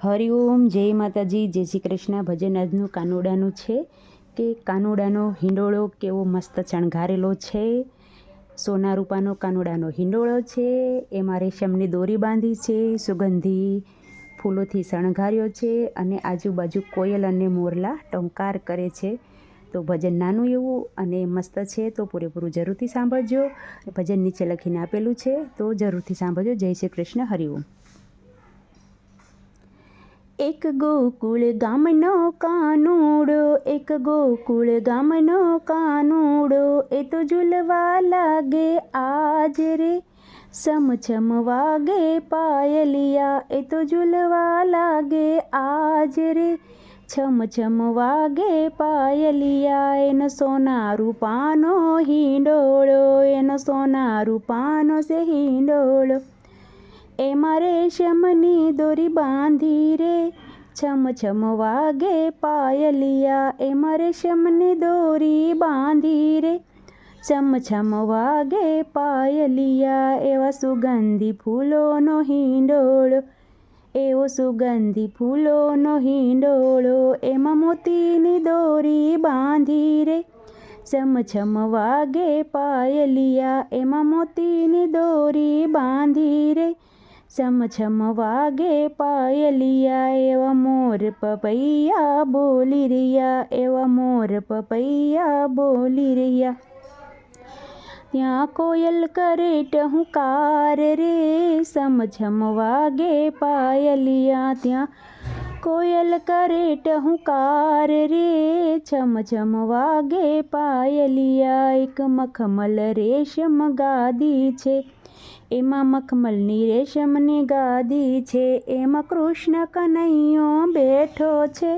હરિઓમ, જય માતાજી, જય શ્રી કૃષ્ણ. ભજન આજનું કાનુડાનું છે કે કાનુડાનો હિંડોળો કેવો મસ્ત શણગારેલો છે. સોના રૂપાનો કાનુડાનો હિંડોળો છે. એમાં રેશમની દોરી બાંધી છે, સુગંધી ફૂલોથી શણગાર્યો છે અને આજુબાજુ કોયલ અને મોરલા ટંકાર કરે છે. તો ભજન નાનું એવું અને મસ્ત છે, તો પૂરેપૂરું જરૂરથી સાંભળજો. ભજન નીચે લખીને આપેલું છે, તો જરૂરથી સાંભળજો. જય શ્રી કૃષ્ણ. હરિઓમ. એક ગોકુળ ગામનો કાનુડો, એક ગોકુળ ગામનો કાનુડો, એ તો ઝૂલવા લાગે આજ રે. સમછમ વાગે પાયલિયા, એ તો ઝૂલવા લાગે આજ રે. છમ છમ વાગે પાયલિયા, એનો સોના રૂપાનો હિંડોળો, એનો સોના રૂપાનો છે હિંડોળો. એમાં રેશમની દોરી બાંધી રે, છમ છમ વાગે પાયલિયા, એમાં રેશમની દોરી બાંધી રે. છમ છમ વાગે પાયલિયા, એવા સુગંધી ફૂલોનો હિંડોળો, એવો સુગંધી ફૂલોનો હિંડોળો. એમાં મોતીની દોરી બાંધી રે, છમ છમ વાગે પાયલિયા, એમાં મોતીની દોરી બાંધી રે. છમ છમ વાગે પાયલિયા, એવા મોર પપૈયા બોલી રહ્યા, એવા મોર પપૈયા બોલી રહ્યા. ત્યાં કોયલ કરે ટહુકાર રે, છમ છમ વાગે પાયલિયા, ત્યાં કોયલ કરે ટહુકાર રે. છમ છમ વાગે પાયલિયા, એક મખમલ રેશમ ગાદી છે, એમાં મખમલની રેશમની ગાદી છે, એમાં કૃષ્ણ કનૈયો બેઠો છે.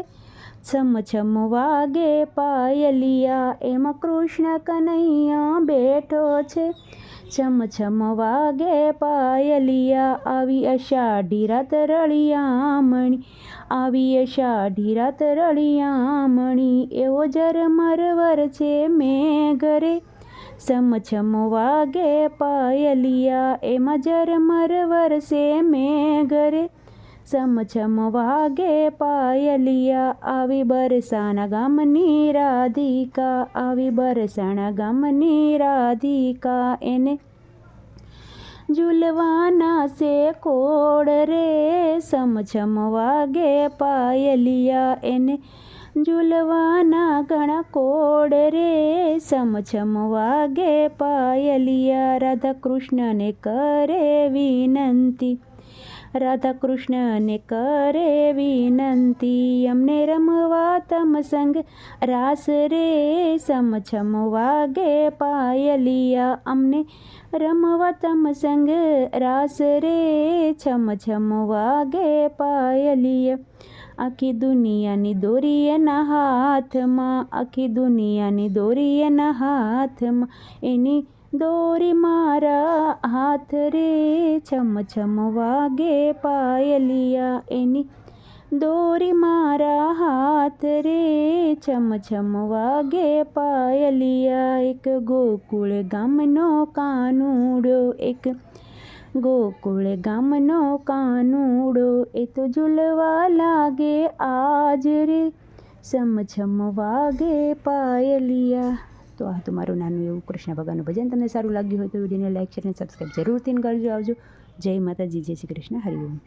છમ છમ વાગે પાયલિયા, એમાં કૃષ્ણ કનૈયો બેઠો છે. છમ છમ વાગે પાયલિયા, આવી અષાઢી રાત રળિયામણી, આવી અષાઢી રાત રળિયામણી, એવો ઝરમર વરસે મેઘ રે. છમ છમ વાગે પાયલિયા, એમાં ઝરમર વરસે મેઘ રે. છમ છમ વાગે પાયલિયા, આવી બરસાના ગામની રાધિકા, આવી બરસાના ગામની રાધિકા, એને ઝૂલવાના છે કોળ રે. છમ છમ વાગે પાયલિયા, એને ઝૂલવાના ઘણા કોળ રે. છમ છમ વાગે પાયલિયા, રાધા કૃષ્ણને કરે વિનંતી, રાધા કૃષ્ણને કરે વિનંતી, અમને રમવા તમ સંગ રાસ રે. છમ છમ વાગે પાયલિયા, અમને રમવા તમ સંગ રાસ રે. છમ છમ વાગે પાયલિયા, આખી દુનિયાની દોરી એના હાથમાં, આખી દુનિયાની દોરી એના હાથમાં, એની દોરી મારા હાથ રે. છમ છમ વાગે પાયલિયા, એની દોરી મારા હાથ રે. છમ છમ વાગે પાયલિયા, એક ગોકુળ ગામનો કાનુડો, એક ગોકુળ ગામનો કાનુડો, એ તો ઝૂલવા લાગે આજ રે. છમ છમ વાગે પાયલિયા. તો આ તમારું નાનું એવું કૃષ્ણ ભગવાનનું ભજન. તમને સારું લાગ્યું હોય તો વિડીયોને લાઈક, શેર અને સબસ્ક્રાઈબ જરૂરથી કરજો. આવજો. જય માતાજી, જય શ્રી કૃષ્ણ. હરિઓમ.